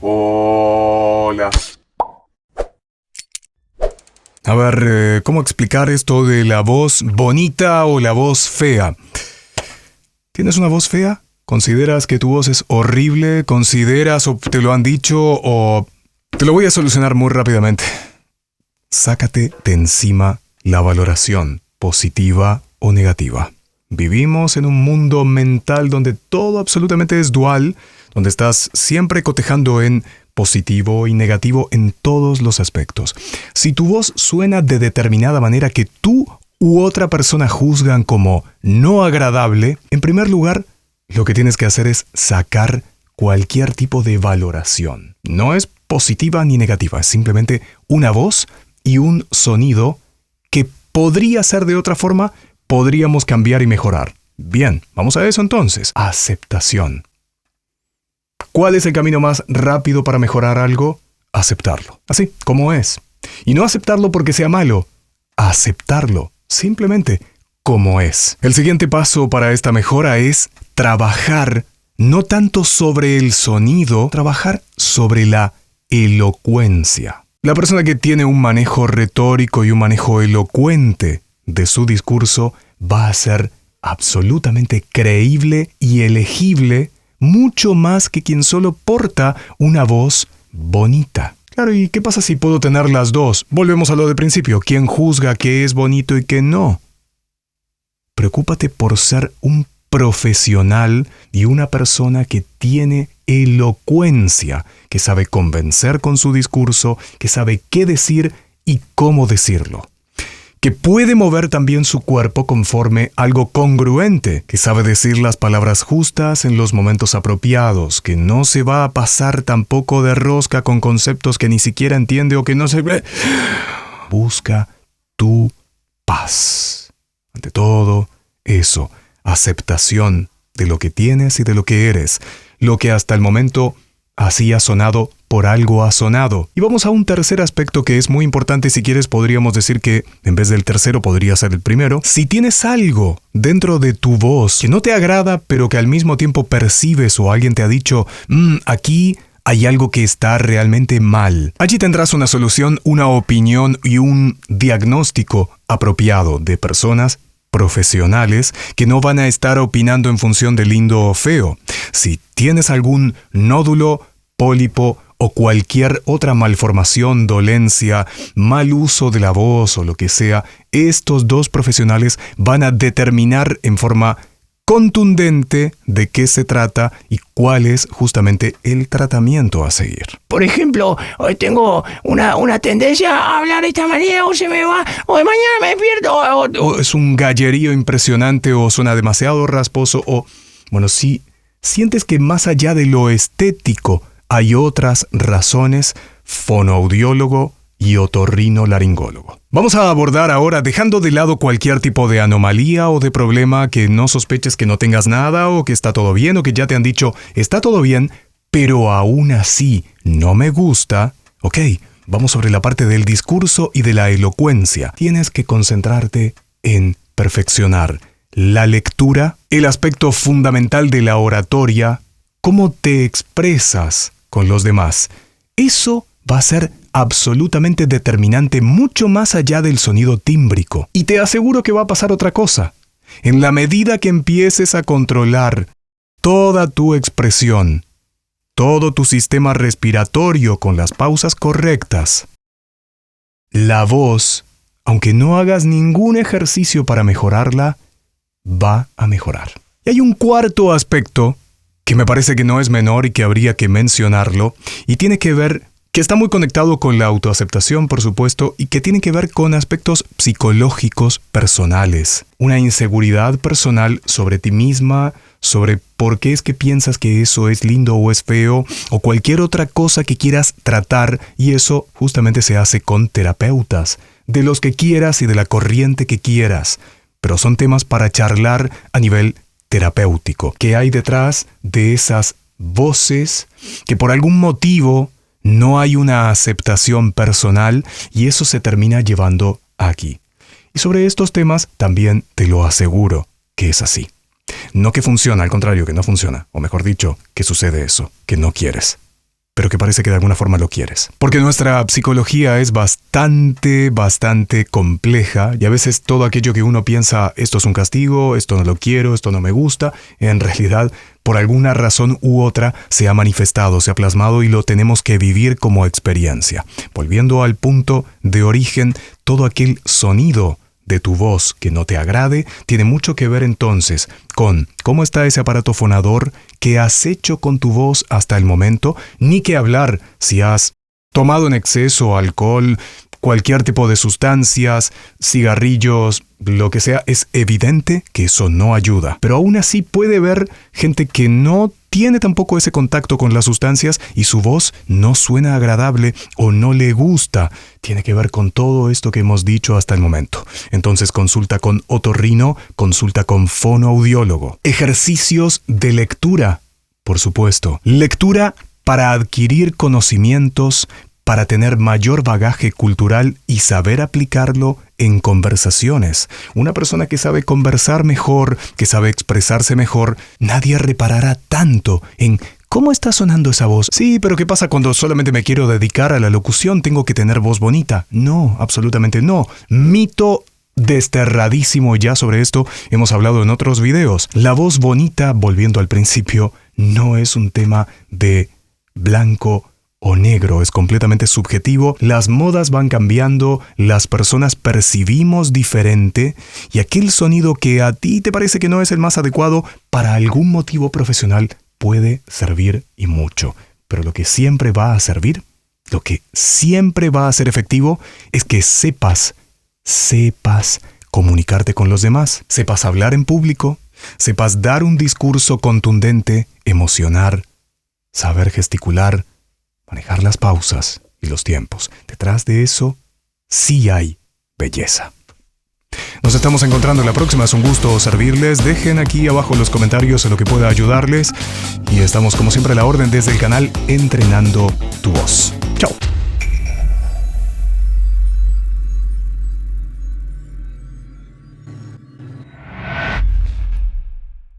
Hola. A ver, ¿cómo explicar esto de la voz bonita o la voz fea? ¿Tienes una voz fea? ¿Consideras que tu voz es horrible? ¿Consideras o te lo han dicho o...? Te lo voy a solucionar muy rápidamente. Sácate de encima la valoración, positiva o negativa. Vivimos en un mundo mental donde todo absolutamente es dual, donde estás siempre cotejando en positivo y negativo en todos los aspectos. Si tu voz suena de determinada manera que tú u otra persona juzgan como no agradable, en primer lugar, lo que tienes que hacer es sacar cualquier tipo de valoración. No es positiva ni negativa, es simplemente una voz y un sonido que podría ser de otra forma, podríamos cambiar y mejorar. Bien, vamos a eso entonces. Aceptación. ¿Cuál es el camino más rápido para mejorar algo? Aceptarlo, así como es. Y no aceptarlo porque sea malo, aceptarlo simplemente como es. El siguiente paso para esta mejora es trabajar no tanto sobre el sonido, trabajar sobre la elocuencia. La persona que tiene un manejo retórico y un manejo elocuente de su discurso va a ser absolutamente creíble y elegible mucho más que quien solo porta una voz bonita. Claro, ¿y qué pasa si puedo tener las dos? Volvemos a lo de principio. ¿Quién juzga qué es bonito y qué no? Preocúpate por ser un profesional y una persona que tiene elocuencia, que sabe convencer con su discurso, que sabe qué decir y cómo decirlo. Que puede mover también su cuerpo conforme algo congruente, que sabe decir las palabras justas en los momentos apropiados, que no se va a pasar tampoco de rosca con conceptos que ni siquiera entiende o que no se ve. Busca tu paz. Ante todo, eso, aceptación de lo que tienes y de lo que eres, lo que hasta el momento así ha sonado, por algo ha sonado. Y vamos a un tercer aspecto que es muy importante. Si quieres, podríamos decir que en vez del tercero podría ser el primero. Si tienes algo dentro de tu voz que no te agrada, pero que al mismo tiempo percibes o alguien te ha dicho, aquí hay algo que está realmente mal. Allí tendrás una solución, una opinión y un diagnóstico apropiado de personas profesionales que no van a estar opinando en función de lindo o feo. Si tienes algún nódulo, pólipo o cualquier otra malformación, dolencia, mal uso de la voz o lo que sea, estos dos profesionales van a determinar en forma contundente de qué se trata y cuál es justamente el tratamiento a seguir. Por ejemplo, hoy tengo una tendencia a hablar de esta manera, o se me va, o de mañana me despierto, O es un gallerío impresionante, o suena demasiado rasposo, o... Bueno, si sientes que más allá de lo estético hay otras razones, fonoaudiólogo y otorrinolaringólogo. Vamos a abordar ahora, dejando de lado cualquier tipo de anomalía o de problema que no sospeches que no tengas nada o que está todo bien o que ya te han dicho está todo bien, pero aún así no me gusta. Ok, vamos sobre la parte del discurso y de la elocuencia. Tienes que concentrarte en perfeccionar la lectura, el aspecto fundamental de la oratoria, cómo te expresas con los demás. Eso va a ser absolutamente determinante mucho más allá del sonido tímbrico. Y te aseguro que va a pasar otra cosa. En la medida que empieces a controlar toda tu expresión, todo tu sistema respiratorio con las pausas correctas, la voz, aunque no hagas ningún ejercicio para mejorarla, va a mejorar. Y hay un cuarto aspecto que me parece que no es menor y que habría que mencionarlo, y tiene que ver, que está muy conectado con la autoaceptación, por supuesto, y que tiene que ver con aspectos psicológicos personales. Una inseguridad personal sobre ti misma, sobre por qué es que piensas que eso es lindo o es feo, o cualquier otra cosa que quieras tratar, y eso justamente se hace con terapeutas, de los que quieras y de la corriente que quieras. Pero son temas para charlar a nivel terapéutico. ¿Qué hay detrás de esas voces que por algún motivo no hay una aceptación personal y eso se termina llevando aquí? Y sobre estos temas también te lo aseguro que es así. No que funciona, al contrario, que no funciona. O mejor dicho, que sucede eso, que no quieres. pero que parece que de alguna forma lo quieres. Porque nuestra psicología es bastante compleja y a veces todo aquello que uno piensa, esto es un castigo, esto no lo quiero, esto no me gusta, en realidad por alguna razón u otra se ha manifestado, se ha plasmado y lo tenemos que vivir como experiencia. Volviendo al punto de origen, todo aquel sonido de tu voz que no te agrade tiene mucho que ver entonces con cómo está ese aparato fonador, qué has hecho con tu voz hasta el momento, ni que hablar si has tomado en exceso alcohol, cualquier tipo de sustancias, cigarrillos, lo que sea. Es evidente que eso no ayuda. Pero aún así puede haber gente que no tiene tampoco ese contacto con las sustancias y su voz no suena agradable o no le gusta. Tiene que ver con todo esto que hemos dicho hasta el momento. Entonces consulta con otorrino, consulta con fonoaudiólogo. Ejercicios de lectura, por supuesto. Lectura para adquirir conocimientos, para tener mayor bagaje cultural y saber aplicarlo en conversaciones. Una persona que sabe conversar mejor, que sabe expresarse mejor, nadie reparará tanto en ¿cómo está sonando esa voz? Sí, pero ¿qué pasa cuando solamente me quiero dedicar a la locución? ¿Tengo que tener voz bonita? No, absolutamente no. Mito desterradísimo ya sobre esto, hemos hablado en otros videos. La voz bonita, volviendo al principio, no es un tema de blanco o negro, es completamente subjetivo. Las modas van cambiando, las personas percibimos diferente y aquel sonido que a ti te parece que no es el más adecuado, para algún motivo profesional puede servir y mucho. Pero lo que siempre va a servir, lo que siempre va a ser efectivo, es que sepas comunicarte con los demás, sepas hablar en público, sepas dar un discurso contundente, emocionar, saber gesticular, manejar las pausas y los tiempos. Detrás de eso, sí hay belleza. Nos estamos encontrando en la próxima. Es un gusto servirles. Dejen aquí abajo los comentarios en lo que pueda ayudarles. Y estamos como siempre a la orden desde el canal Entrenando tu Voz. Chao.